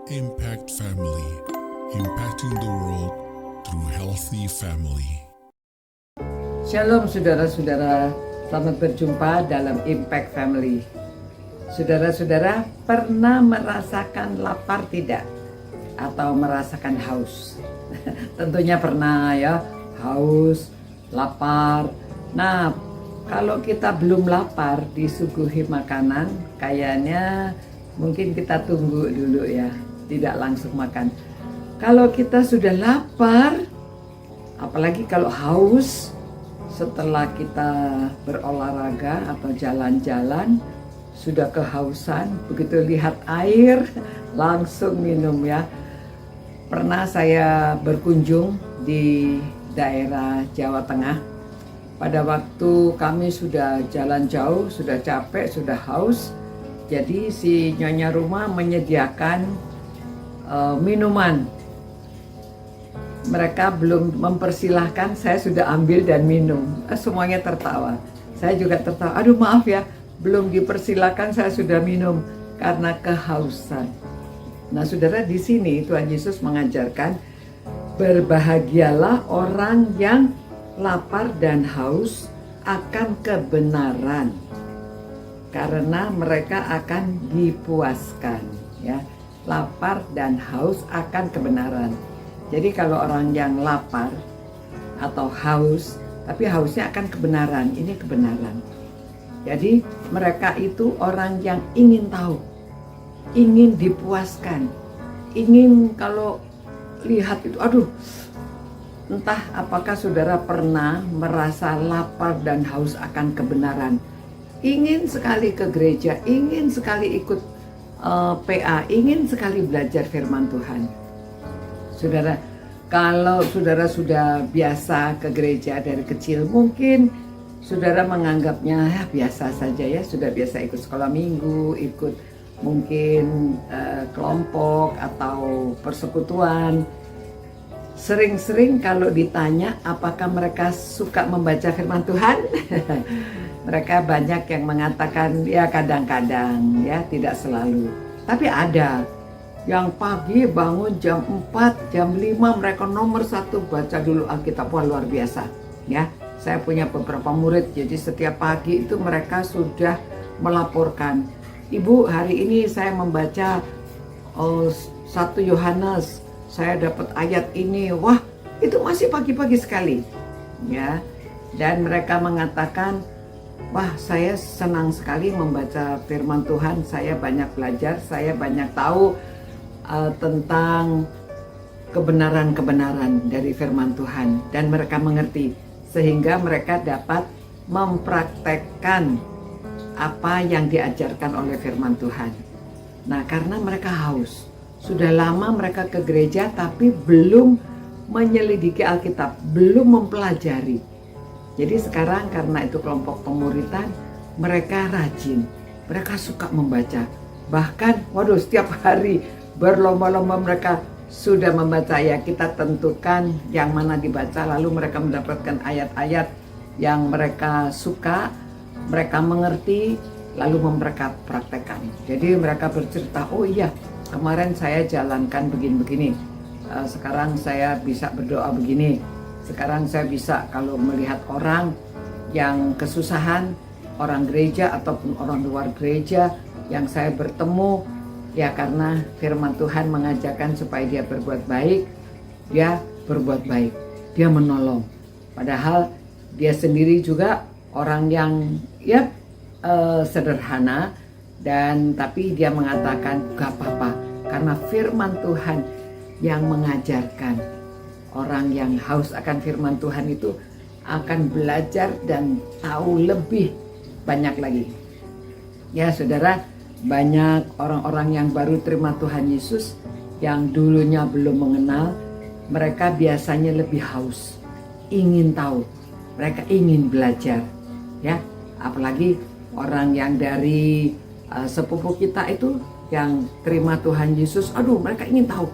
Impact Family, impacting the world through healthy family. Shalom saudara-saudara, selamat berjumpa dalam Impact Family. Saudara-saudara, pernah merasakan lapar tidak? Atau merasakan haus? Tentunya pernah ya, haus, lapar. Nah, kalau kita belum lapar disuguhi makanan, kayaknya mungkin kita tunggu dulu ya, tidak langsung makan. Kalau kita sudah lapar, apalagi kalau haus, setelah kita berolahraga atau jalan-jalan, sudah kehausan, begitu lihat air, langsung minum ya. Pernah saya berkunjung di daerah Jawa Tengah. Pada waktu kami sudah jalan jauh, sudah capek, sudah haus. Jadi si nyonya rumah menyediakan minuman. Mereka belum mempersilahkan, saya sudah ambil dan minum. Semuanya tertawa. Saya juga tertawa. Aduh maaf ya, belum dipersilahkan saya sudah minum karena kehausan. Nah saudara, di sini Tuhan Yesus mengajarkan, berbahagialah orang yang lapar dan haus akan kebenaran, karena mereka akan dipuaskan ya. Lapar dan haus akan kebenaran. Jadi kalau orang yang lapar atau haus, tapi hausnya akan kebenaran, ini kebenaran. Jadi mereka itu orang yang ingin tahu, ingin dipuaskan, ingin kalau lihat itu, aduh, entah apakah saudara pernah merasa lapar dan haus akan kebenaran. Ingin sekali ke gereja, ingin sekali ikut PA, ingin sekali belajar firman Tuhan. Saudara, kalau saudara sudah biasa ke gereja dari kecil, mungkin saudara menganggapnya ya, biasa saja ya, sudah biasa ikut sekolah minggu, ikut mungkin kelompok atau persekutuan. Sering-sering kalau ditanya apakah mereka suka membaca firman Tuhan, mereka banyak yang mengatakan ya kadang-kadang ya, tidak selalu. Tapi ada yang pagi bangun jam 4, jam 5 mereka nomor 1 baca dulu Alkitab. Wah, luar biasa ya. Saya punya beberapa murid, jadi setiap pagi itu mereka sudah melaporkan, Ibu hari ini saya membaca 1 Yohanes, saya dapat ayat ini. Wah, itu masih pagi-pagi sekali ya. Dan mereka mengatakan, wah, saya senang sekali membaca firman Tuhan, saya banyak belajar, saya banyak tahu tentang kebenaran-kebenaran dari firman Tuhan, dan mereka mengerti sehingga mereka dapat mempraktekkan apa yang diajarkan oleh firman Tuhan. Nah, karena mereka haus, sudah lama mereka ke gereja tapi belum menyelidiki Alkitab, belum mempelajari. Jadi sekarang karena itu kelompok pemuritan, mereka rajin, mereka suka membaca. Bahkan, waduh, setiap hari berlomba-lomba mereka sudah membaca ya. Kita tentukan yang mana dibaca, lalu mereka mendapatkan ayat-ayat yang mereka suka, mereka mengerti, lalu mereka praktekkan. Jadi mereka bercerita, oh iya, kemarin saya jalankan begini-begini, sekarang saya bisa berdoa begini, sekarang saya bisa kalau melihat orang yang kesusahan, orang gereja ataupun orang luar gereja yang saya bertemu, ya karena firman Tuhan mengajarkan supaya dia berbuat baik, dia berbuat baik, dia menolong. Padahal dia sendiri juga orang yang ya sederhana, dan tapi dia mengatakan gak apa-apa, karena firman Tuhan yang mengajarkan. Orang yang haus akan firman Tuhan itu akan belajar dan tahu lebih banyak lagi. Ya saudara, banyak orang-orang yang baru terima Tuhan Yesus yang dulunya belum mengenal, mereka biasanya lebih haus, ingin tahu, mereka ingin belajar ya. Apalagi orang yang dari sepupu kita itu yang terima Tuhan Yesus, aduh, mereka ingin tahu,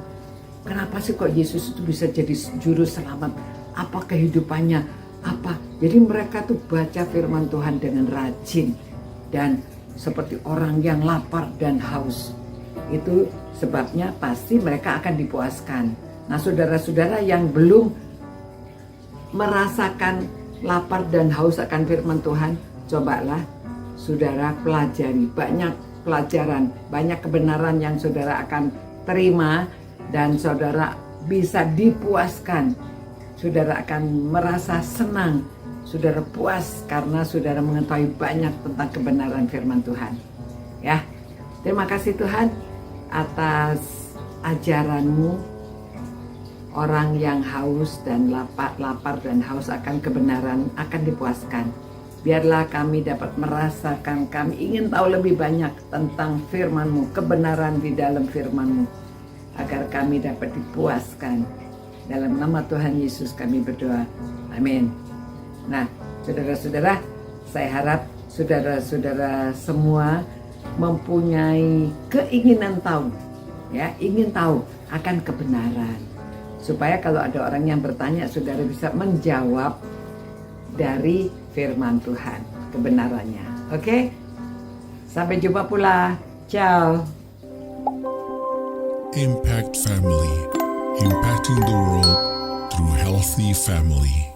kenapa sih kok Yesus itu bisa jadi juru selamat? Apa kehidupannya? Apa? Jadi mereka tuh baca firman Tuhan dengan rajin dan seperti orang yang lapar dan haus. Itu sebabnya pasti mereka akan dipuaskan. Nah, saudara-saudara yang belum merasakan lapar dan haus akan firman Tuhan, cobalah saudara pelajari banyak pelajaran, banyak kebenaran yang saudara akan terima dan saudara bisa dipuaskan. Saudara akan merasa senang, saudara puas karena saudara mengetahui banyak tentang kebenaran firman Tuhan. Ya, terima kasih Tuhan atas ajaranmu. Orang yang haus dan lapar dan haus akan kebenaran akan dipuaskan. Biarlah kami dapat merasakan, kami ingin tahu lebih banyak tentang firman-Mu, kebenaran di dalam firman-Mu, agar kami dapat dipuaskan. Dalam nama Tuhan Yesus kami berdoa. Amin. Nah, saudara-saudara, saya harap saudara-saudara semua mempunyai keinginan tahu, ya, ingin tahu akan kebenaran. Supaya kalau ada orang yang bertanya, saudara bisa menjawab dari firman Tuhan, kebenarannya. Oke? Sampai jumpa pula. Ciao. Impact Family, impacting the world through healthy family.